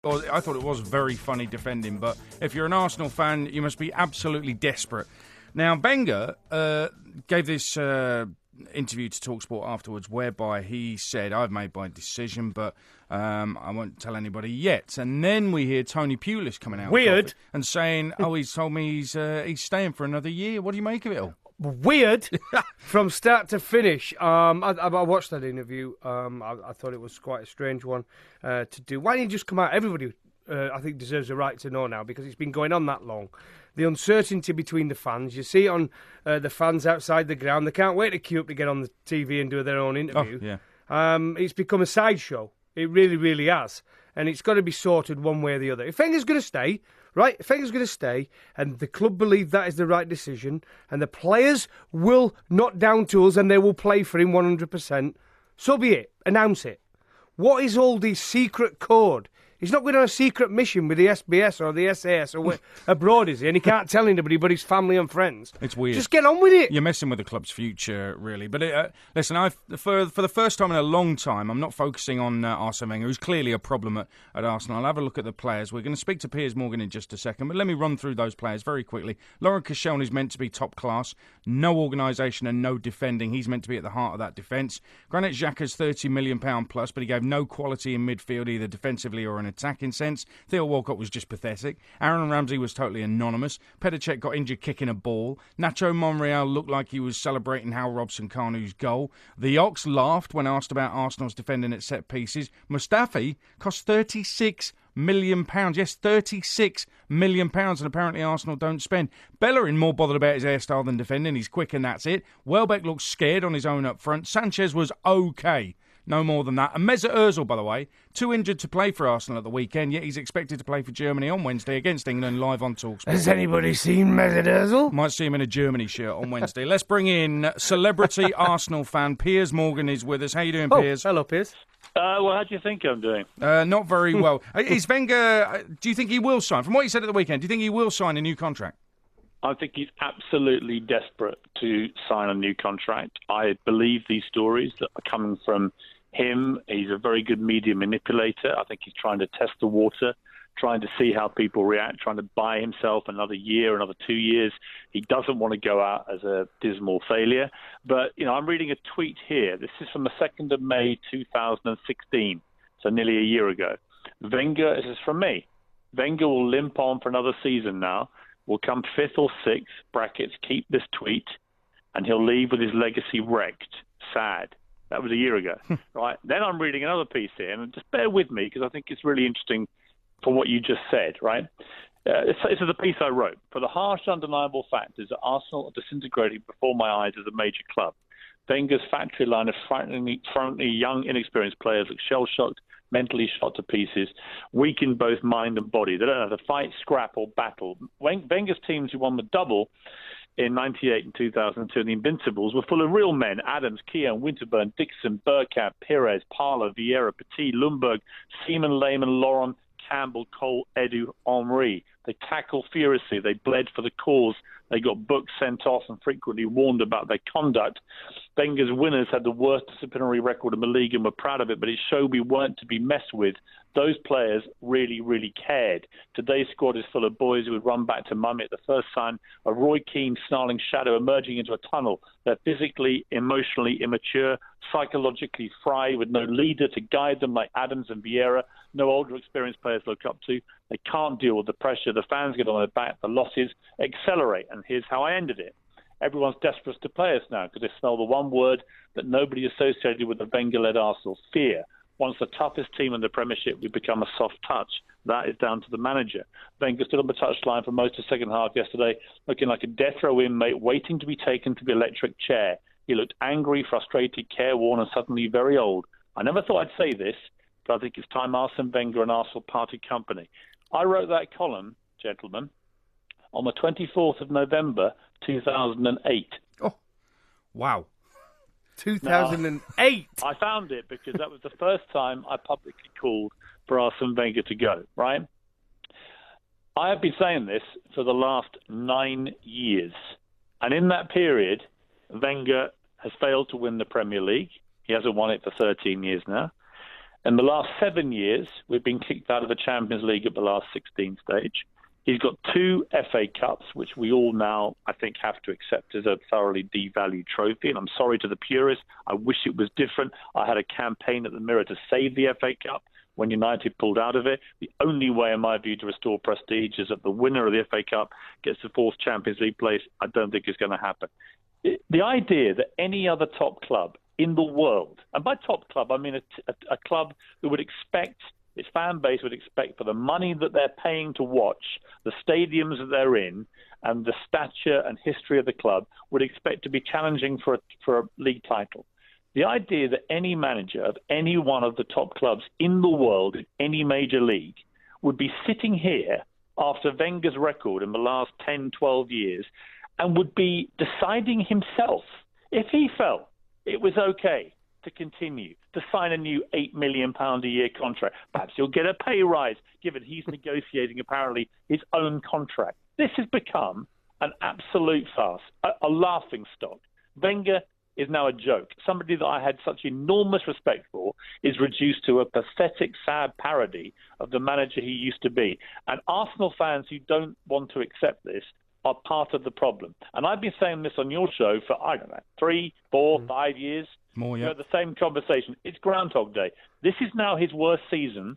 or I thought it was very funny defending. But if you're an Arsenal fan, you must be absolutely desperate. Now, Wenger gave this interview to TalkSport afterwards, whereby he said, "I've made my decision, but I won't tell anybody yet." And then we hear Tony Pulis coming out and saying, "Oh, he's told me he's staying for another year." What do you make of it all? Weird from start to finish. I watched that interview. I thought it was quite a strange one to do. Why didn't he just come out? Everybody, I think, deserves a right to know now, because it's been going on that long. The uncertainty between the fans. You see it on the fans outside the ground. They can't wait to queue up to get on the TV and do their own interview. Oh, yeah. It's become a sideshow. It really, really has. And it's got to be sorted one way or the other. If Wenger's going to stay, right, if Wenger's going to stay, and the club believe that is the right decision, and the players will not down tools and they will play for him 100%, so be it. Announce it. What is all this secret code? He's not going on a secret mission with the SBS or the SAS or abroad, is he? And he can't tell anybody but his family and friends. It's weird. Just get on with it. You're messing with the club's future, really. But listen, for the first time in a long time, I'm not focusing on Arsene Wenger, who's clearly a problem at Arsenal. I'll have a look at the players. We're going to speak to Piers Morgan in just a second, but let me run through those players very quickly. Laurent Koscielny is meant to be top class. No organisation and no defending. He's meant to be at the heart of that defence. Granit Xhaka's £30 million plus, but he gave no quality in midfield, either defensively or in attacking sense. Theo Walcott was just pathetic. Aaron Ramsey was totally anonymous. Petr Cech got injured kicking a ball. Nacho Monreal looked like he was celebrating Hal Robson-Kanu's goal. The Ox laughed when asked about Arsenal's defending at set pieces. Mustafi cost £36 million. Yes, £36 million, and apparently Arsenal don't spend. Bellerin more bothered about his hairstyle than defending. He's quick and that's it. Welbeck looked scared on his own up front. Sanchez was okay. No more than that. And Mesut Ozil, by the way, too injured to play for Arsenal at the weekend, yet he's expected to play for Germany on Wednesday against England live on TalkSport. Has anybody seen Mesut Ozil? Might see him in a Germany shirt on Wednesday. Let's bring in celebrity Arsenal fan Piers Morgan is with us. How you doing, Piers? Hello, Piers. Well, how do you think I'm doing? Not very well. Is Wenger, do you think he will sign? From what you said at the weekend, do you think he will sign a new contract? I think he's absolutely desperate to sign a new contract. I believe these stories that are coming from him. He's a very good media manipulator. I think he's trying to test the water, trying to see how people react, trying to buy himself another year, another 2 years. He doesn't want to go out as a dismal failure. But, I'm reading a tweet here. This is from the 2nd of May, 2016, so nearly a year ago. Wenger, this is from me. Wenger will limp on for another season now, will come 5th or 6th, brackets, keep this tweet, and he'll leave with his legacy wrecked. Sad. That was a year ago, right? Then I'm reading another piece here, and just bear with me because I think it's really interesting for what you just said, right? This is a piece I wrote. For the harsh, undeniable fact is that Arsenal are disintegrating before my eyes as a major club. Wenger's factory line of frighteningly young, inexperienced players look shell-shocked, mentally shot to pieces, weak in both mind and body. They don't know how to fight, scrap, or battle. Wenger's teams who won the double in 98 and 2002, the Invincibles, were full of real men. Adams, Keown, Winterburn, Dixon, Bergkamp, Pires, Parler, Vieira, Petit, Lundberg, Seaman, Lehmann, Laurent, Campbell, Cole, Edu, Henry. They tackled furiously. They bled for the cause. They got booked, sent off, and frequently warned about their conduct. Wenger's winners had the worst disciplinary record in the league and were proud of it, but it showed we weren't to be messed with. Those players really, really cared. Today's squad is full of boys who would run back to mummy at the first sign of Roy Keane's snarling shadow emerging into a tunnel. They're physically, emotionally immature, psychologically fried, with no leader to guide them like Adams and Vieira, no older experienced players to look up to. They can't deal with the pressure. The fans get on their back. The losses accelerate. And here's how I ended it. Everyone's desperate to play us now because they smell the one word that nobody associated with the Wenger-led Arsenal, fear. Once the toughest team in the Premiership, we become a soft touch. That is down to the manager. Wenger stood on the touchline for most of the second half yesterday, looking like a death row inmate waiting to be taken to the electric chair. He looked angry, frustrated, careworn, and suddenly very old. I never thought I'd say this, but I think it's time Arsene Wenger and Arsenal parted company. I wrote that column, gentlemen, on the 24th of November, 2008. Oh, wow. 2008. I found it because that was the first time I publicly called for Arsene Wenger to go, right? I have been saying this for the last 9 years. And in that period, Wenger has failed to win the Premier League. He hasn't won it for 13 years now. In the last 7 years, we've been kicked out of the Champions League at the last 16 stage. He's got 2 FA Cups, which we all now, I think, have to accept as a thoroughly devalued trophy. And I'm sorry to the purists. I wish it was different. I had a campaign at the Mirror to save the FA Cup when United pulled out of it. The only way, in my view, to restore prestige is that the winner of the FA Cup gets the 4th Champions League place. I don't think it's going to happen. The idea that any other top club in the world, and by top club, I mean a club who would expect, its fan base would expect, for the money that they're paying to watch, the stadiums that they're in, and the stature and history of the club, would expect to be challenging for a league title. The idea that any manager of any one of the top clubs in the world, in any major league, would be sitting here after Wenger's record in the last 10, 12 years and would be deciding himself, if he felt it was okay to continue to sign a new £8 million a year contract. Perhaps he'll get a pay rise, given he's negotiating, apparently, his own contract. This has become an absolute farce, a laughing stock. Wenger is now a joke. Somebody that I had such enormous respect for is reduced to a pathetic, sad parody of the manager he used to be. And Arsenal fans who don't want to accept this are part of the problem. And I've been saying this on your show for, 3, 4, 5 years. More, yeah. The same conversation. It's Groundhog Day. This is now his worst season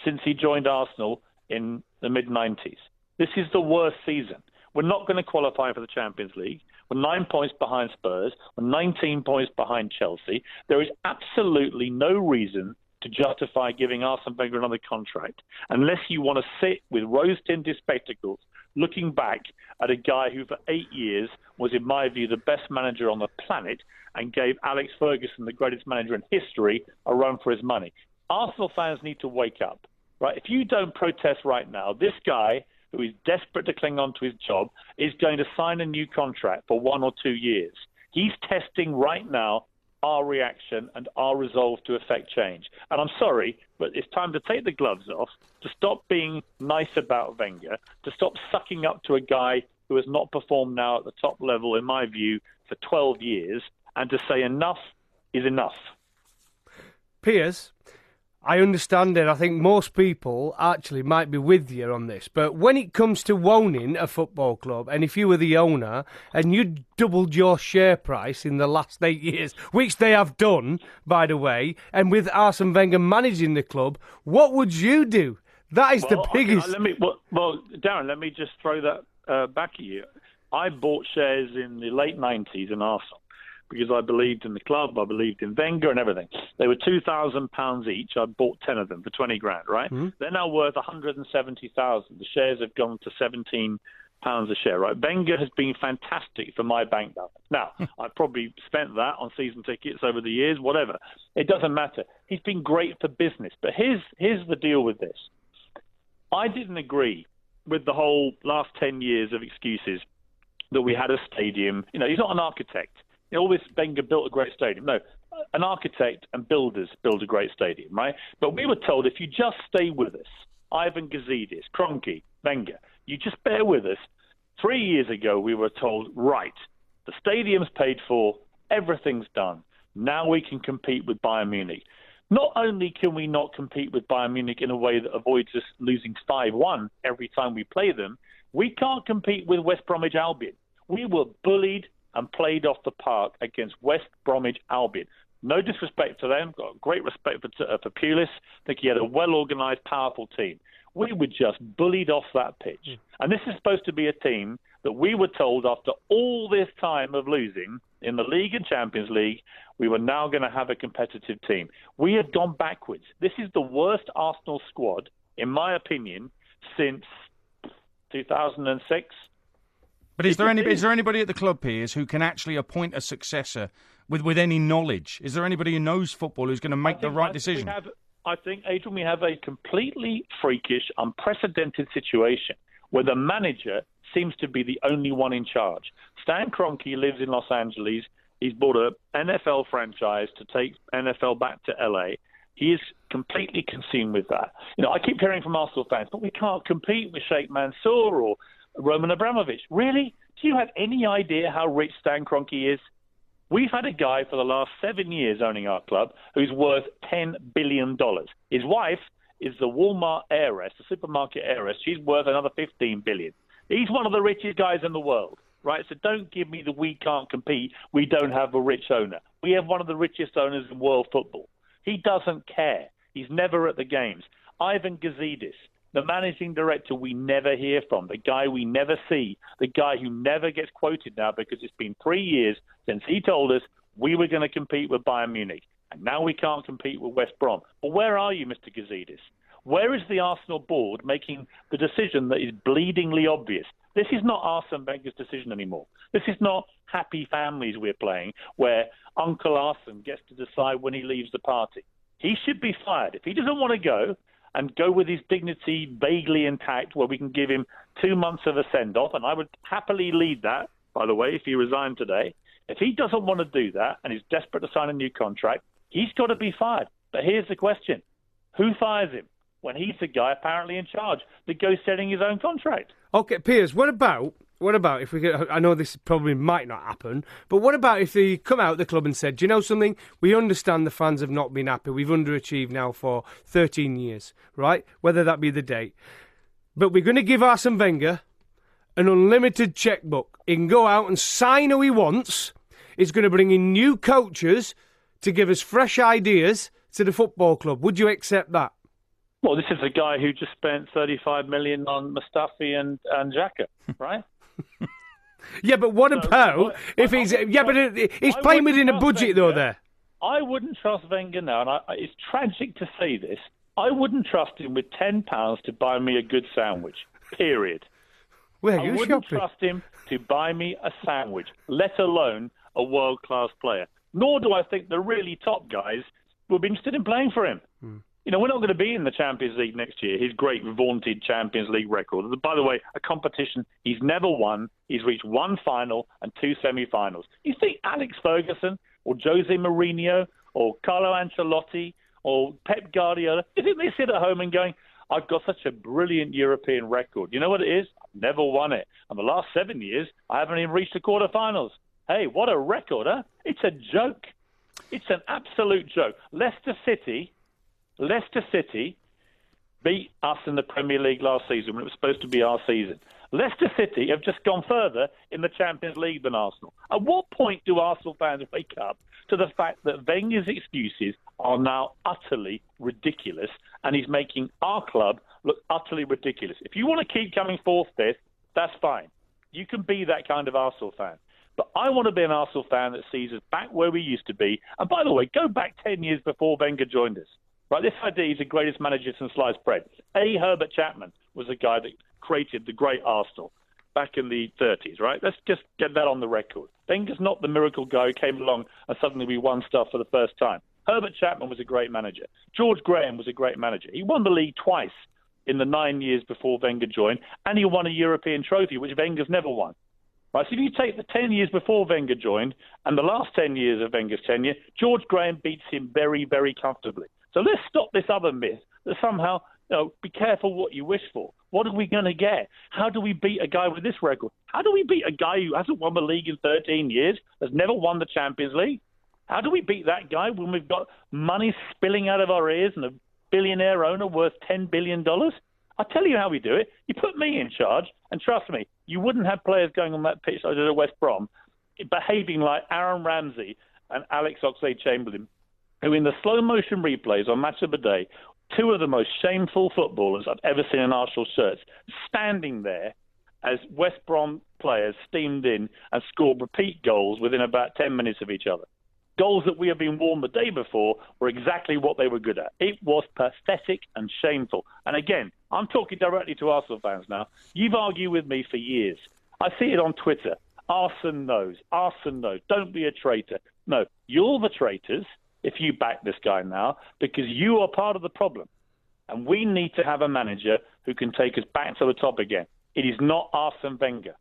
since he joined Arsenal in the mid-90s. This is the worst season. We're not going to qualify for the Champions League. We're 9 points behind Spurs. We're 19 points behind Chelsea. There is absolutely no reason to justify giving Arsene Wenger another contract unless you want to sit with rose-tinted spectacles looking back at a guy who for 8 years was, in my view, the best manager on the planet and gave Alex Ferguson, the greatest manager in history, a run for his money. Arsenal fans need to wake up, right? If you don't protest right now, this guy, who is desperate to cling on to his job, is going to sign a new contract for 1 or 2 years. He's testing right now our reaction and our resolve to effect change. And I'm sorry, but it's time to take the gloves off, to stop being nice about Wenger, to stop sucking up to a guy who has not performed now at the top level, in my view, for 12 years, and to say enough is enough. Piers, I understand it. I think most people actually might be with you on this. But when it comes to owning a football club, and if you were the owner and you doubled your share price in the last 8 years, which they have done, by the way, and with Arsene Wenger managing the club, what would you do? That is the biggest... Darren, let me just throw that back at you. I bought shares in the late 90s in Arsenal, because I believed in the club, I believed in Wenger and everything. They were £2,000 each. I bought 10 of them for 20 grand, right? Mm-hmm. They're now worth 170,000. The shares have gone to £17 a share, right? Wenger has been fantastic for my bank balance. Now, I've probably spent that on season tickets over the years, whatever. It doesn't matter. He's been great for business. But here's the deal with this. I didn't agree with the whole last 10 years of excuses that we had a stadium. You know, he's not an architect. You know, always Wenger built a great stadium. No, an architect and builders build a great stadium, right? But we were told, if you just stay with us, Ivan Gazidis, Kroenke, Wenger, you just bear with us. 3 years ago, we were told, right, the stadium's paid for, everything's done. Now we can compete with Bayern Munich. Not only can we not compete with Bayern Munich in a way that avoids us losing 5-1 every time we play them, we can't compete with West Bromwich Albion. We were bullied and played off the park against West Bromwich Albion. No disrespect to them, got great respect for Pulis. I think he had a well-organised, powerful team. We were just bullied off that pitch. And this is supposed to be a team that we were told after all this time of losing in the League and Champions League, we were now going to have a competitive team. We have gone backwards. This is the worst Arsenal squad, in my opinion, since 2006. But is there anybody at the club, Piers, who can actually appoint a successor with any knowledge? Is there anybody who knows football who's going to make the right decision? I think, Adrian, we have a completely freakish, unprecedented situation where the manager seems to be the only one in charge. Stan Kroenke lives in Los Angeles. He's bought an NFL franchise to take NFL back to LA. He is completely consumed with that. You know, I keep hearing from Arsenal fans, but we can't compete with Sheikh Mansour or Roman Abramovich. Really? Do you have any idea how rich Stan Kroenke is? We've had a guy for the last 7 years owning our club who's worth $10 billion. His wife is the Walmart heiress, the supermarket heiress. She's worth another $15 billion. He's one of the richest guys in the world, right? So don't give me the we can't compete, we don't have a rich owner. We have one of the richest owners in world football. He doesn't care. He's never at the games. Ivan Gazidis, the managing director we never hear from, the guy we never see, the guy who never gets quoted now because it's been 3 years since he told us we were going to compete with Bayern Munich, and now we can't compete with West Brom. Well, where are you, Mr. Gazidis? Where is the Arsenal board making the decision that is bleedingly obvious? This is not Arsene Wenger's decision anymore. This is not Happy Families we're playing, where Uncle Arsene gets to decide when he leaves the party. He should be fired. If he doesn't want to go and go with his dignity vaguely intact, where we can give him 2 months of a send-off, and I would happily lead that, by the way, if he resigned today. If he doesn't want to do that and is desperate to sign a new contract, he's got to be fired. But here's the question. Who fires him when he's the guy apparently in charge that goes setting his own contract? Okay, Piers, what about if we could, I know this probably might not happen, but what about if they come out of the club and said, do you know something? We understand the fans have not been happy. We've underachieved now for 13 years, right? Whether that be the date. But we're going to give Arsene Wenger an unlimited checkbook. He can go out and sign who he wants. He's going to bring in new coaches to give us fresh ideas to the football club. Would you accept that? Well, this is a guy who just spent $35 million on Mustafi and Xhaka, right? Yeah, but what about if he's... Yeah, but he's playing within a budget, though, there. I wouldn't trust Wenger now, and it's tragic to say this. I wouldn't trust him with £10 to buy me a good sandwich, period. Where I you wouldn't shopping? trust him to buy me a sandwich, let alone a world-class player. Nor do I think the really top guys will be interested in playing for him. You know, we're not going to be in the Champions League next year, his great vaunted Champions League record. By the way, a competition he's never won. He's reached one final and 2 semi-finals. You think Alex Ferguson or Jose Mourinho or Carlo Ancelotti or Pep Guardiola, you think they sit at home and going, I've got such a brilliant European record. You know what it is? I've never won it. And the last 7 years, I haven't even reached the quarterfinals. Hey, what a record, huh? It's a joke. It's an absolute joke. Leicester City beat us in the Premier League last season when it was supposed to be our season. Leicester City have just gone further in the Champions League than Arsenal. At what point do Arsenal fans wake up to the fact that Wenger's excuses are now utterly ridiculous and he's making our club look utterly ridiculous? If you want to keep coming fourth, fifth, that's fine. You can be that kind of Arsenal fan. But I want to be an Arsenal fan that sees us back where we used to be. And by the way, go back 10 years before Wenger joined us. Right, this idea he's the greatest manager since sliced bread. Herbert Chapman was the guy that created the great Arsenal back in the 30s, right? Let's just get that on the record. Wenger's not the miracle guy who came along and suddenly we won stuff for the first time. Herbert Chapman was a great manager. George Graham was a great manager. He won the league twice in the 9 years before Wenger joined, and he won a European trophy, which Wenger's never won. Right, so if you take the 10 years before Wenger joined and the last 10 years of Wenger's tenure, George Graham beats him very, very comfortably. So let's stop this other myth that somehow, be careful what you wish for. What are we going to get? How do we beat a guy with this record? How do we beat a guy who hasn't won the league in 13 years, has never won the Champions League? How do we beat that guy when we've got money spilling out of our ears and a billionaire owner worth $10 billion? I'll tell you how we do it. You put me in charge, and trust me, you wouldn't have players going on that pitch like at West Brom behaving like Aaron Ramsey and Alex Oxlade-Chamberlain, who in the slow-motion replays on Match of the Day, two of the most shameful footballers I've ever seen in Arsenal shirts, standing there as West Brom players steamed in and scored repeat goals within about 10 minutes of each other. Goals that we have been warned the day before were exactly what they were good at. It was pathetic and shameful. And again, I'm talking directly to Arsenal fans now. You've argued with me for years. I see it on Twitter. Arsene knows. Arsene knows. Don't be a traitor. No, you're the traitors if you back this guy now, because you are part of the problem. And we need to have a manager who can take us back to the top again. It is not Arsene Wenger.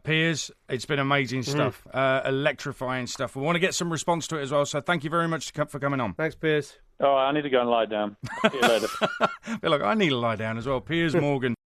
Piers, it's been amazing stuff, electrifying stuff. We want to get some response to it as well, so thank you very much for coming on. Thanks, Piers. All right, I need to go and lie down. See you later. I feel like I need to lie down as well. Piers Morgan.